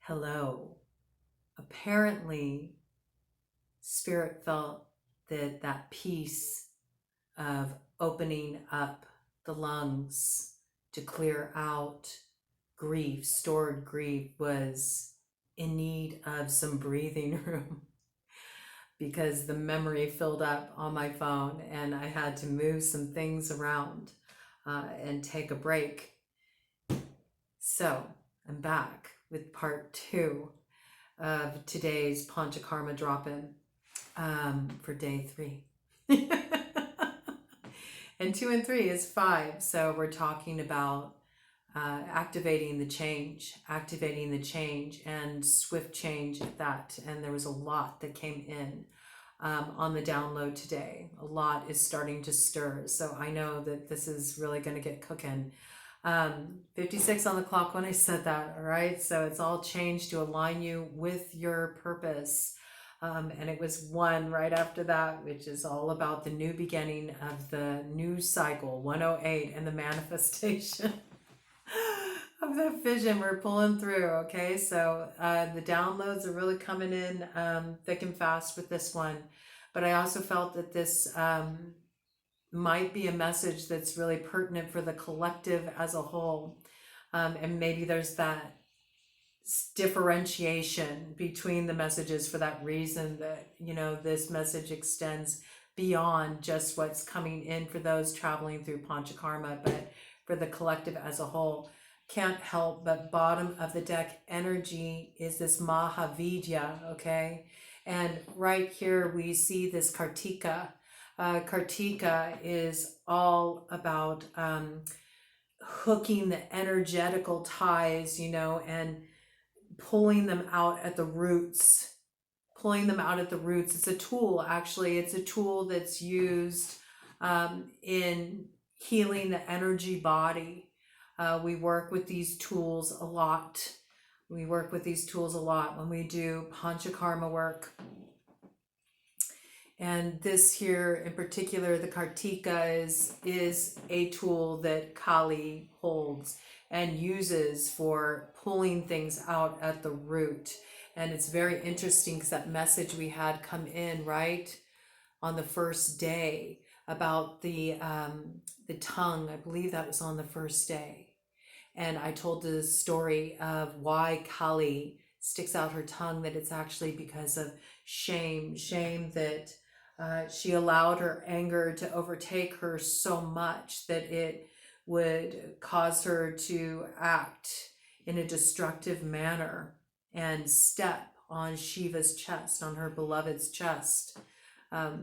hello. Apparently, Spirit felt that that piece of opening up the lungs to clear out grief, stored grief, was in need of some breathing room because the memory filled up on my phone and I had to move some things around and take a break. So I'm back with part 2 of today's Panchakarma drop-in for day 3. And 2 and 3 is 5. So we're talking about activating the change and swift change at that. And there was a lot that came in on the download today. A lot is starting to stir. So I know that this is really going to get cooking. 56 on the clock when I said that. All right. So it's all changed to align you with your purpose. And it was 1 right after that, which is all about the new beginning of the new cycle, 108, and the manifestation of the vision we're pulling through. Okay, so the downloads are really coming in thick and fast with this one. But I also felt that this might be a message that's really pertinent for the collective as a whole. And maybe there's that differentiation between the messages for that reason that, this message extends beyond just what's coming in for those traveling through Panchakarma, but for the collective as a whole. Can't help but bottom of the deck energy is this Mahavidya, okay? And right here we see this Kartika. Kartika is all about hooking the energetical ties, and pulling them out at the roots. It's a tool, actually. It's a tool that's used in healing the energy body. We work with these tools a lot. when we do Panchakarma work. And this here in particular, the Kartika is a tool that Kali holds and uses for pulling things out at the root. And it's very interesting because that message we had come in right on the first day about the tongue. I believe that was on the first day. And I told the story of why Kali sticks out her tongue, that it's actually because of shame that she allowed her anger to overtake her so much that it would cause her to act in a destructive manner and step on Shiva's chest, on her beloved's chest.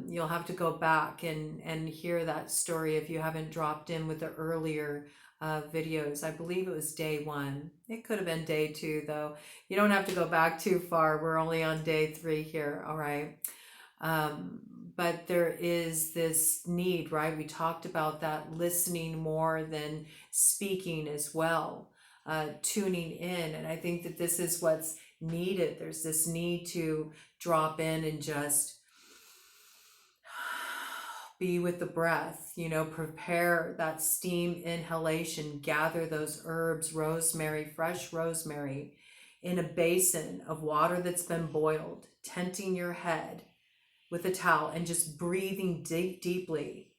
You'll have to go back and hear that story if you haven't dropped in with the earlier videos. I believe it was day 1. It could have been day 2, though. You don't have to go back too far. We're only on day 3 here, all right? But there is this need, right? We talked about that, listening more than speaking as well, tuning in. And I think that this is what's needed. There's this need to drop in and just be with the breath, prepare that steam inhalation, gather those herbs, rosemary, fresh rosemary, in a basin of water that's been boiled, tenting your head with a towel and just breathing deeply,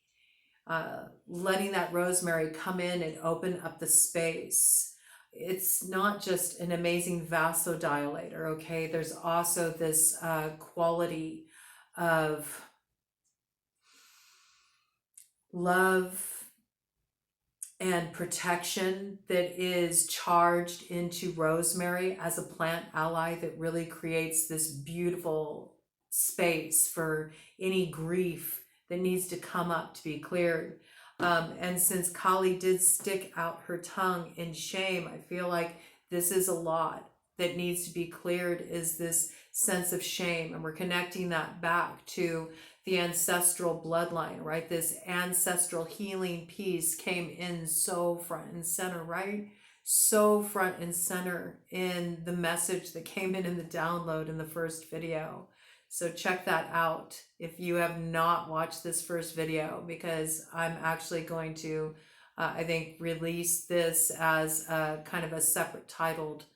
letting that rosemary come in and open up the space. It's not just an amazing vasodilator, okay? There's also this quality of love and protection that is charged into rosemary as a plant ally that really creates this beautiful space for any grief that needs to come up to be cleared. And since Kali did stick out her tongue in shame, I feel like this is a lot that needs to be cleared, is this sense of shame. And we're connecting that back to the ancestral bloodline, right? This ancestral healing piece came in so front and center, right? So front and center in the message that came in the download in the first video. So check that out if you have not watched this first video, because I'm actually going to, I think, release this as a kind of a separate titled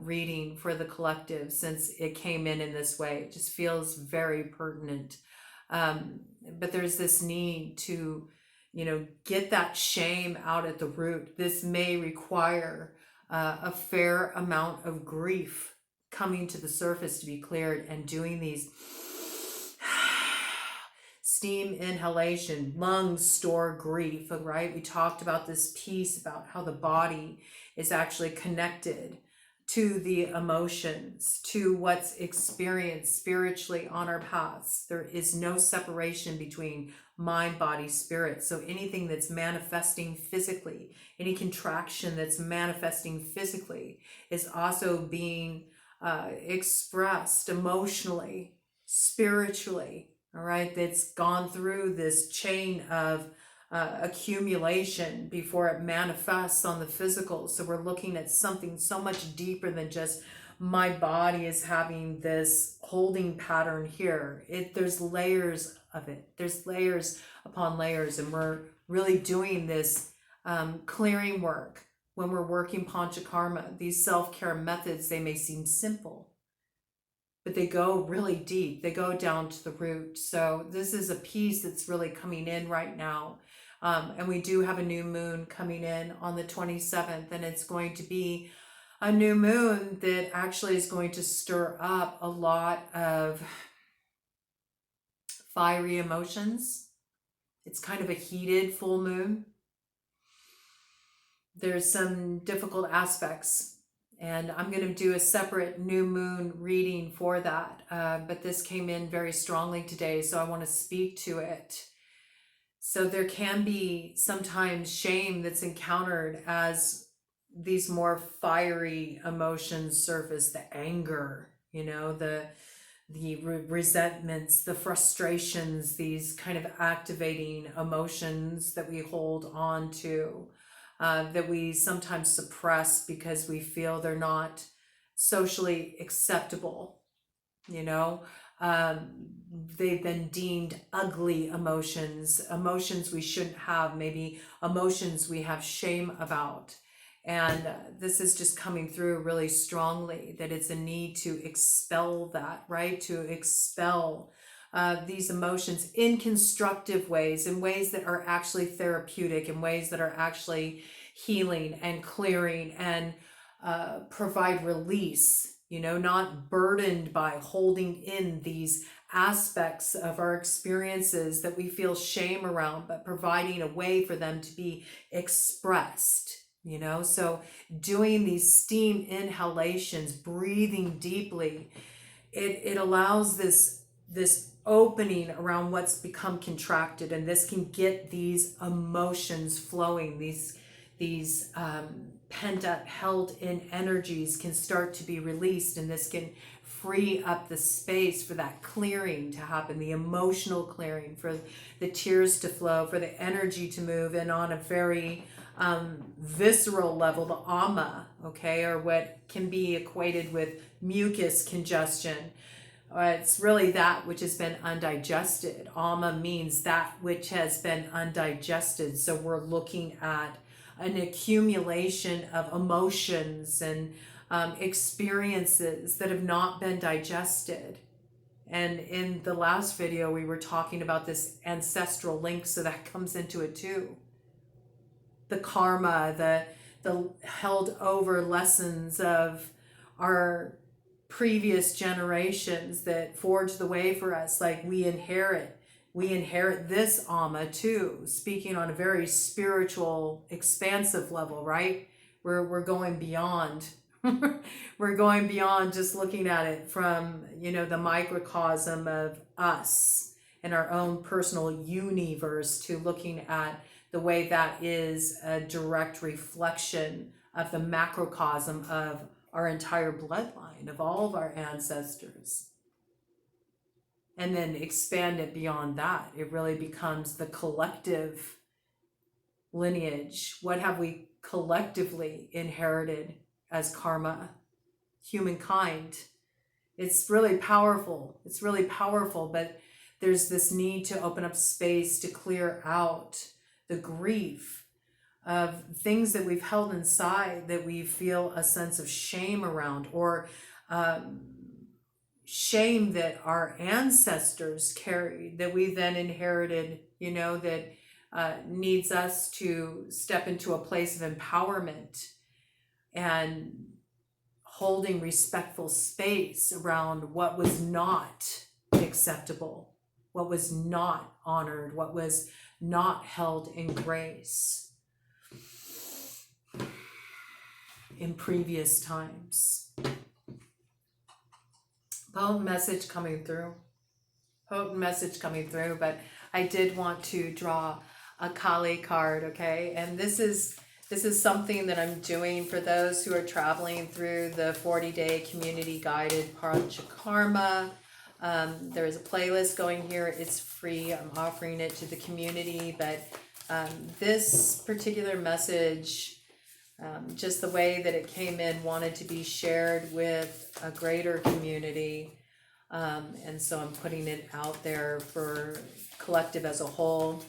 reading for the collective, since it came in this way. It just feels very pertinent. But there's this need to, get that shame out at the root. This may require a fair amount of grief coming to the surface to be cleared, and doing these steam inhalation. Lungs store grief, right? We talked about this piece about how the body is actually connected to the emotions, to what's experienced spiritually on our paths. There is no separation between mind, body, spirit. So anything that's manifesting physically, any contraction that's manifesting physically, is also being expressed emotionally, spiritually, all right? That's gone through this chain of accumulation before it manifests on the physical. So we're looking at something so much deeper than just my body is having this holding pattern here. There's layers of it. There's layers upon layers, and we're really doing this clearing work when we're working Panchakarma. These self-care methods, they may seem simple, but they go really deep. They go down to the root. So this is a piece that's really coming in right now. And we do have a new moon coming in on the 27th, and it's going to be a new moon that actually is going to stir up a lot of fiery emotions. It's kind of a heated full moon. There's some difficult aspects, and I'm going to do a separate new moon reading for that. But this came in very strongly today, so I want to speak to it. So there can be sometimes shame that's encountered as these more fiery emotions surface, the anger, the resentments, the frustrations, these kind of activating emotions that we hold on to, that we sometimes suppress because we feel they're not socially acceptable. They've been deemed ugly emotions we shouldn't have, maybe emotions we have shame about. And this is just coming through really strongly, that it's a need to expel that, right? To expel these emotions in constructive ways, in ways that are actually therapeutic, in ways that are actually healing and clearing, and provide release, not burdened by holding in these aspects of our experiences that we feel shame around, but providing a way for them to be expressed. So doing these steam inhalations, breathing deeply, it allows this opening around what's become contracted, and this can get these emotions flowing. These pent up, held in energies can start to be released, and this can free up the space for that clearing to happen, the emotional clearing, for the tears to flow, for the energy to move, and on a very visceral level, the ama, okay, or what can be equated with mucus congestion. It's really that which has been undigested. Ama means that which has been undigested. So we're looking at an accumulation of emotions and experiences that have not been digested. And in the last video, we were talking about this ancestral link, so that comes into it too. The karma, the held over lessons of our previous generations that forged the way for us. Like we inherit this ama too, speaking on a very spiritual, expansive level, right? We're going beyond. We're going beyond just looking at it from, the microcosm of us and our own personal universe, to looking at the way that is a direct reflection of the macrocosm of our entire bloodline, of all of our ancestors. And then expand it beyond that. It really becomes the collective lineage. What have we collectively inherited as karma, humankind? It's really powerful. It's really powerful, but there's this need to open up space to clear out the grief of things that we've held inside that we feel a sense of shame around, or shame that our ancestors carried, that we then inherited, that needs us to step into a place of empowerment and holding respectful space around what was not acceptable, what was not honored, what was not held in grace in previous times. Potent message coming through. But I did want to draw a Kali card, okay? And this is something that I'm doing for those who are traveling through the 40-day community guided Panchakarma. There is a playlist going here. It's free. I'm offering it to the community, but this particular message, just the way that it came in, wanted to be shared with a greater community. And so I'm putting it out there for collective as a whole.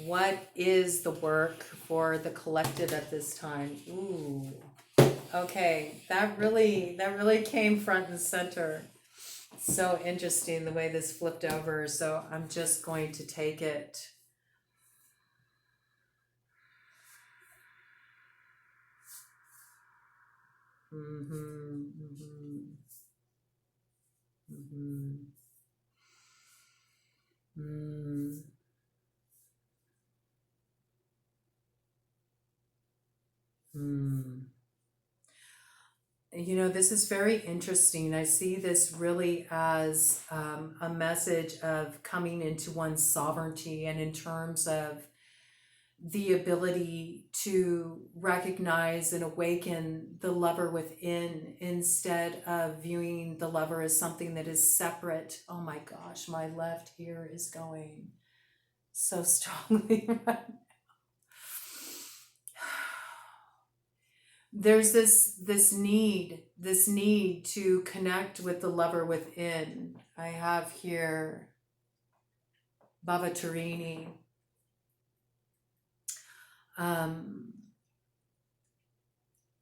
What is the work for the collective at this time? Ooh, okay, that really came front and center. So interesting the way this flipped over. So I'm just going to take it. This is very interesting. I see this really as a message of coming into one's sovereignty, and in terms of the ability to recognize and awaken the lover within, instead of viewing the lover as something that is separate. Oh my gosh, my left ear is going so strongly right now. There's this need to connect with the lover within. I have here Bhavatarini.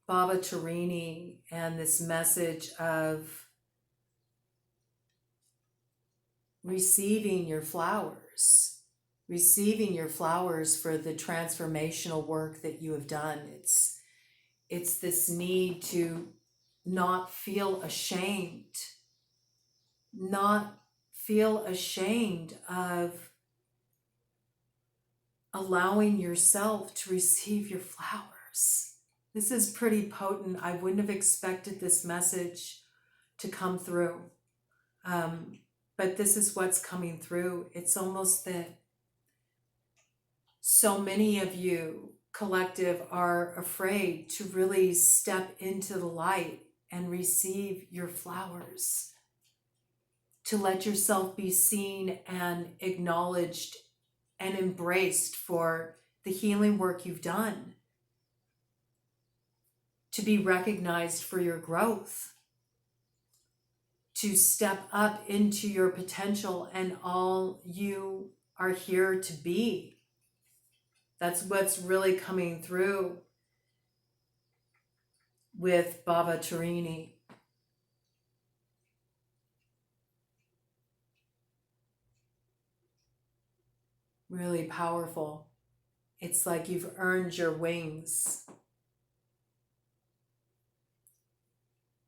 Bhavatarini, and this message of receiving your flowers for the transformational work that you have done. It's this need to not feel ashamed of allowing yourself to receive your flowers. This is pretty potent. I wouldn't have expected this message to come through. But this is what's coming through. It's almost that so many of you collective are afraid to really step into the light and receive your flowers, to let yourself be seen and acknowledged and embraced for the healing work you've done, to be recognized for your growth, to step up into your potential and all you are here to be. That's what's really coming through with Bhavatarini. Really powerful. It's like you've earned your wings.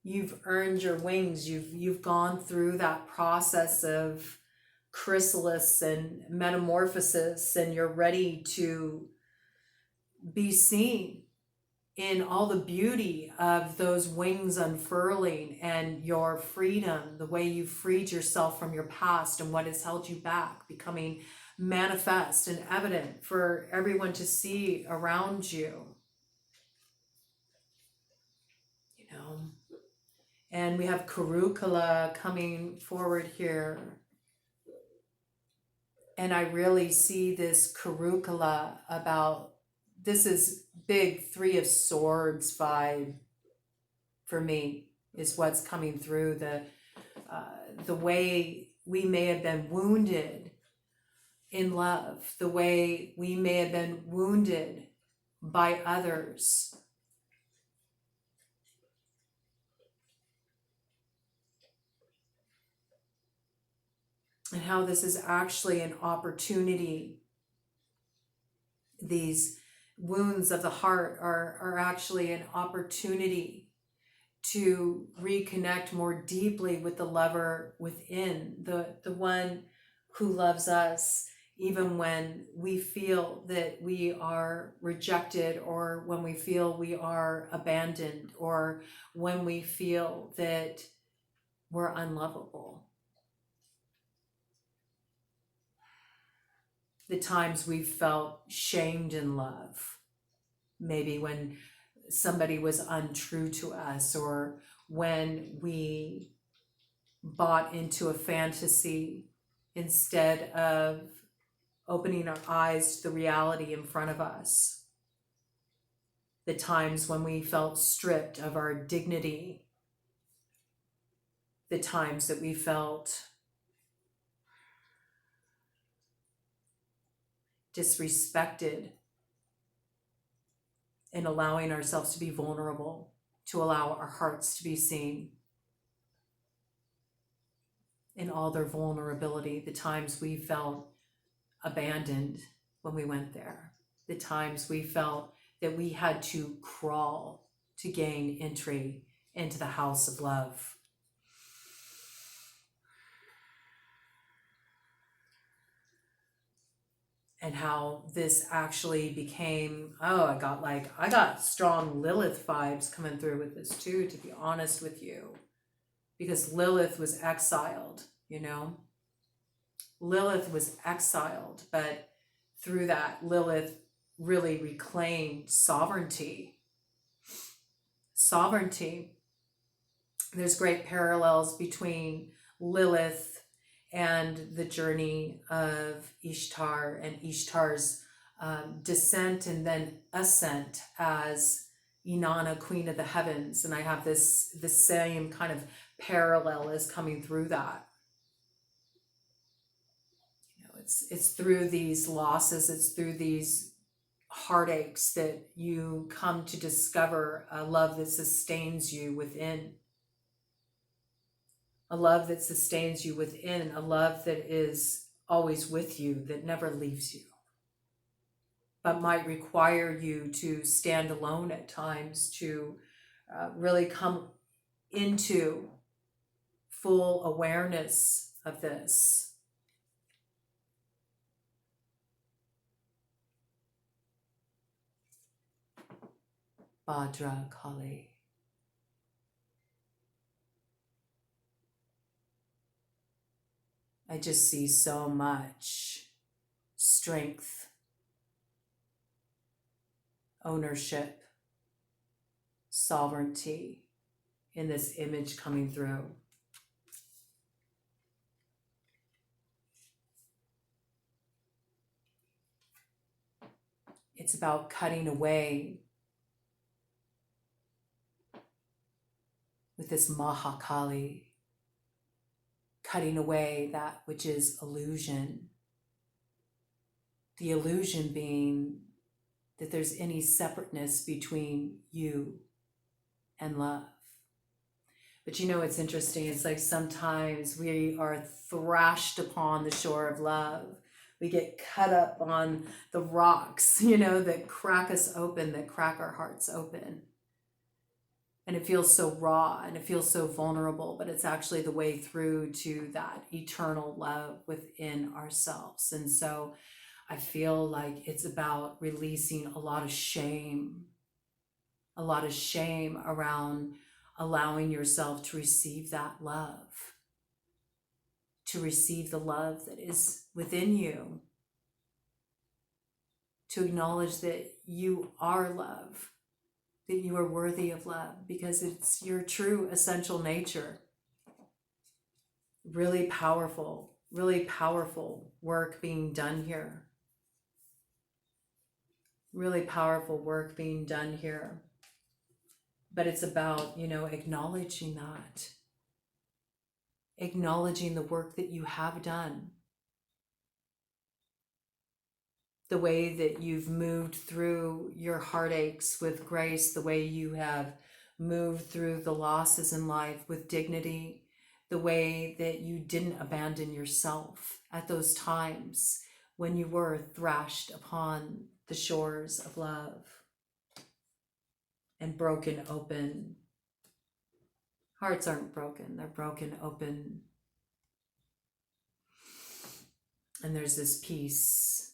You've earned your wings. You've gone through that process of chrysalis and metamorphosis, and you're ready to be seen in all the beauty of those wings unfurling and your freedom, the way you freed yourself from your past and what has held you back, becoming manifest and evident for everyone to see around you. And we have Kurukula coming forward here. And I really see this Kurukula about, this is big 3 of Swords vibe for me, is what's coming through. The way we may have been wounded in love, the way we may have been wounded by others. And how this is actually an opportunity. These wounds of the heart are actually an opportunity to reconnect more deeply with the lover within, the one who loves us, even when we feel that we are rejected, or when we feel we are abandoned, or when we feel that we're unlovable. The times we've felt shamed in love, maybe when somebody was untrue to us, or when we bought into a fantasy instead of opening our eyes to the reality in front of us. The times when we felt stripped of our dignity. The times that we felt disrespected, and allowing ourselves to be vulnerable, to allow our hearts to be seen in all their vulnerability. The times we felt abandoned when we went there. The times we felt that we had to crawl to gain entry into the house of love. And how this actually became, I got strong Lilith vibes coming through with this too, to be honest with you. Because Lilith was exiled, Lilith was exiled, but through that, Lilith really reclaimed sovereignty. Sovereignty. There's great parallels between Lilith and the journey of Ishtar, and Ishtar's descent and then ascent as Inanna, Queen of the Heavens. And I have the same kind of parallel is coming through that. It's through these losses, it's through these heartaches that you come to discover a love that sustains you within. A love that sustains you within, a love that is always with you, that never leaves you, but might require you to stand alone at times, to really come into full awareness of this. Bhadra Kali. I just see so much strength, ownership, sovereignty in this image coming through. It's about cutting away with this Mahakali, cutting away that which is illusion. The illusion being that there's any separateness between you and love. But it's interesting. It's like sometimes we are thrashed upon the shore of love. We get cut up on the rocks, that crack us open, that crack our hearts open. And it feels so raw and it feels so vulnerable, but it's actually the way through to that eternal love within ourselves. And so I feel like it's about releasing a lot of shame around allowing yourself to receive that love, to receive the love that is within you, to acknowledge that you are love, that you are worthy of love, because it's your true essential nature. Really powerful work being done here. Really powerful work being done here. But it's about, acknowledging that. Acknowledging the work that you have done. the way that you've moved through your heartaches with grace, the way you have moved through the losses in life with dignity, the way that you didn't abandon yourself at those times when you were thrashed upon the shores of love and broken open. Hearts aren't broken, they're broken open. And there's this peace.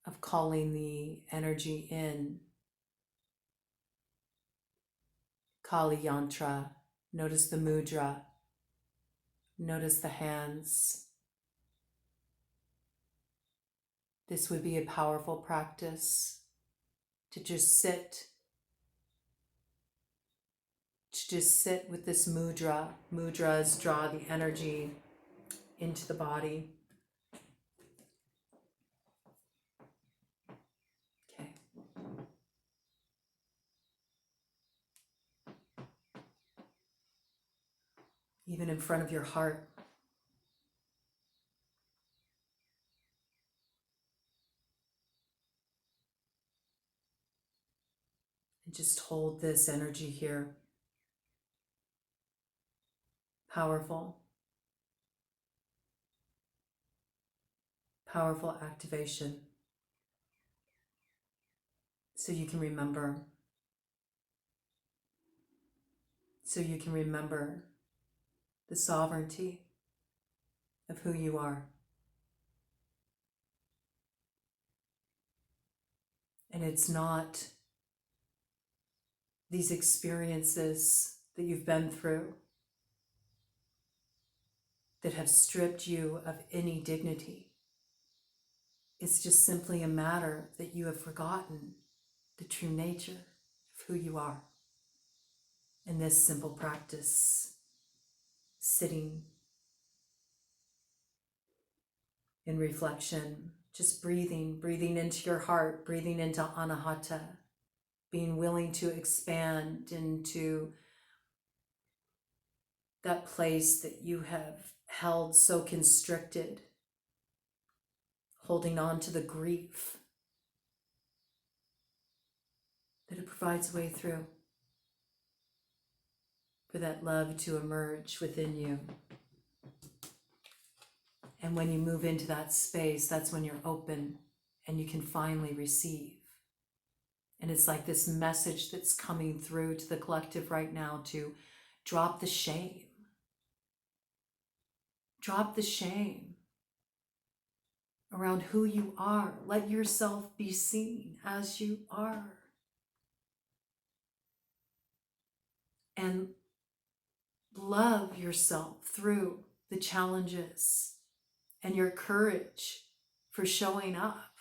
Of calling the energy in. Kali Yantra. Notice the mudra. Notice the hands. This would be a powerful practice to just sit. To just sit with this mudra. Mudras draw the energy into the body. Okay. Even in front of your heart. And just hold this energy here. Powerful. Powerful activation. So you can remember. So you can remember the sovereignty of who you are. And it's not these experiences that you've been through that have stripped you of any dignity. It's just simply a matter that you have forgotten the true nature of who you are. In this simple practice, sitting in reflection, just breathing into your heart, breathing into anahata, being willing to expand into that place that you have held so constricted, holding on to the grief, that it provides a way through for that love to emerge within you. And when you move into that space, that's when you're open and you can finally receive. And it's like this message that's coming through to the collective right now to drop the shame. Drop the shame around who you are. Let yourself be seen as you are. And love yourself through the challenges and your courage for showing up.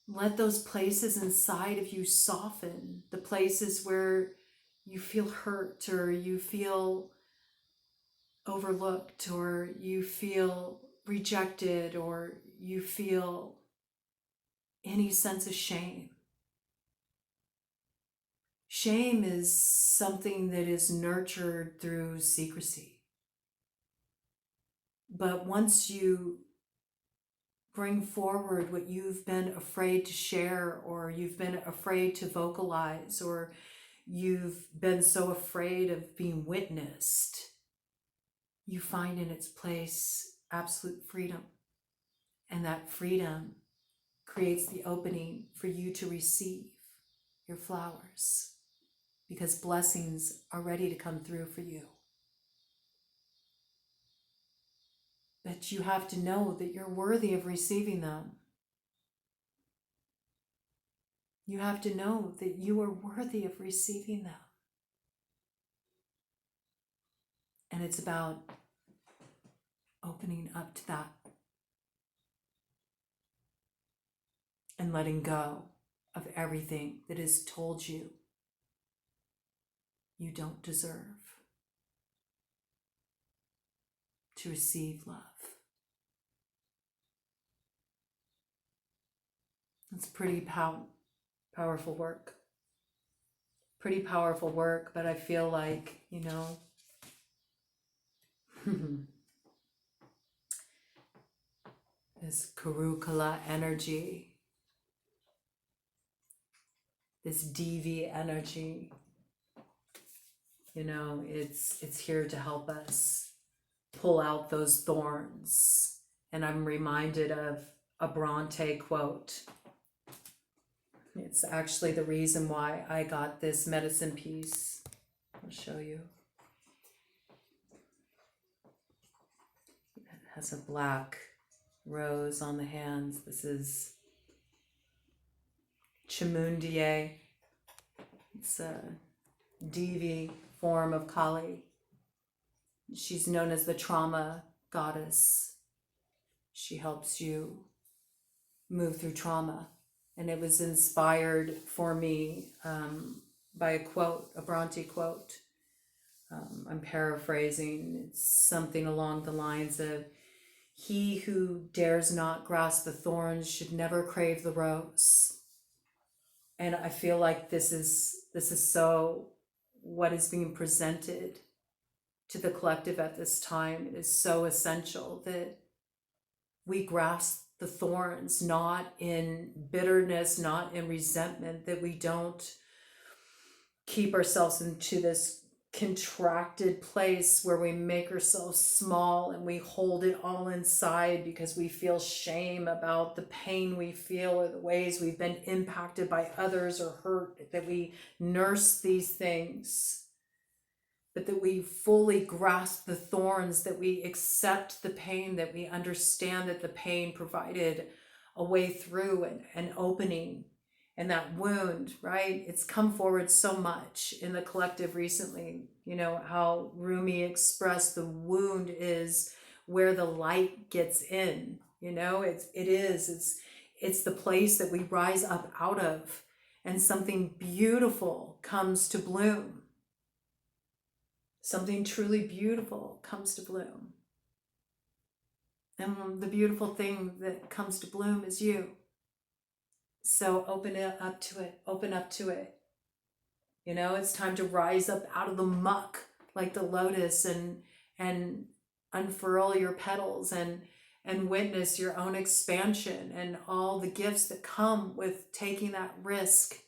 Let those places inside of you soften, the places where you feel hurt or you feel overlooked or you feel rejected or you feel any sense of shame. Shame is something that is nurtured through secrecy. But once you bring forward what you've been afraid to share, or you've been afraid to vocalize, or you've been so afraid of being witnessed, you find in its place absolute freedom. And that freedom creates the opening for you to receive your flowers, because blessings are ready to come through for you. But you have to know that you're worthy of receiving them. You have to know that you are worthy of receiving them. And it's about opening up to that and letting go of everything that has told you you don't deserve to receive love. It's pretty powerful work. Pretty powerful work, but I feel like, This Kurukala energy, this Devi energy, you know, it's here to help us pull out those thorns. And I'm reminded of a Bronte quote. It's actually the reason why I got this medicine piece. I'll show you. It has a black rose on the hands. This is Chamundie. It's a Devi form of Kali. She's known as the trauma goddess. She helps you move through trauma. And it was inspired for me by a quote, a Bronte quote. I'm paraphrasing. It's something along the lines of, "He who dares not grasp the thorns should never crave the rose." And I feel like this is so what is being presented to the collective at this time. It is so essential that we grasp the thorns, not in bitterness, not in resentment, that we don't keep ourselves into this contracted place where we make ourselves small and we hold it all inside because we feel shame about the pain we feel or the ways we've been impacted by others or hurt, that we nurse these things, but that we fully grasp the thorns, that we accept the pain, that we understand that the pain provided a way through and an opening. And that wound, right? It's come forward so much in the collective recently. You know, how Rumi expressed the wound is where the light gets in. You know, it's the place that we rise up out of and something beautiful comes to bloom. Something truly beautiful comes to bloom. And the beautiful thing that comes to bloom is you. So open up to it. Open up to it. You know, it's time to rise up out of the muck like the lotus and unfurl your petals and witness your own expansion and all the gifts that come with taking that risk.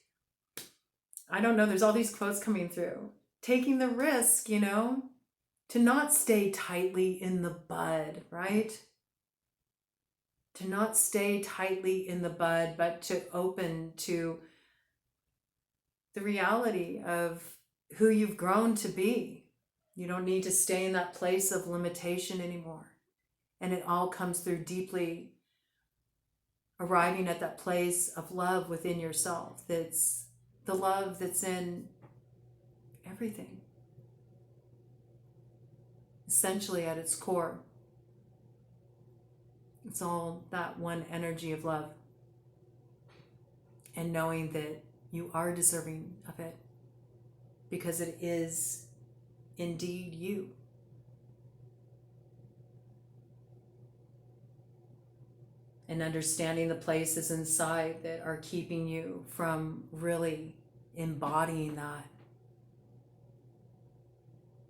I don't know, there's all these quotes coming through. Taking the risk, you know, to not stay tightly in the bud, right? To not stay tightly in the bud, but to open to the reality of who you've grown to be. You don't need to stay in that place of limitation anymore. And it all comes through deeply arriving at that place of love within yourself. That's the love that's in everything. Essentially at its core. It's all that one energy of love. And knowing that you are deserving of it because it is indeed you. And understanding the places inside that are keeping you from really embodying that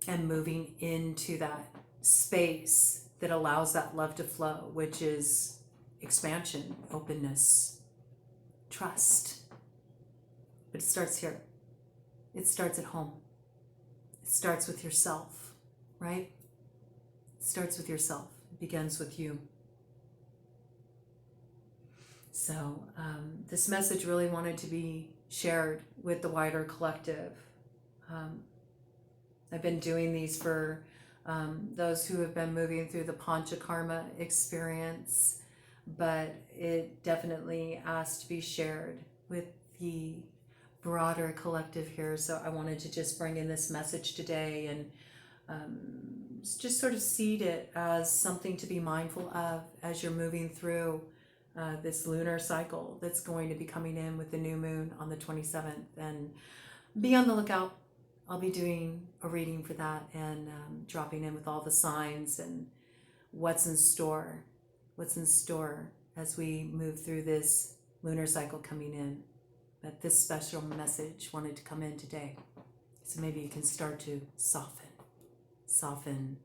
and moving into that space that allows that love to flow, which is expansion, openness, trust. But it starts here. It starts at home. It starts with yourself, right? It starts with yourself. It begins with you. So this message really wanted to be shared with the wider collective. I've been doing these for those who have been moving through the Panchakarma experience, but it definitely asked to be shared with the broader collective here. So I wanted to just bring in this message today and just sort of seed it as something to be mindful of as you're moving through this lunar cycle that's going to be coming in with the new moon on the 27th. And be on the lookout. I'll be doing a reading for that and dropping in with all the signs and what's in store as we move through this lunar cycle coming in. But this special message wanted to come in today. So maybe you can start to soften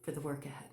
for the work ahead.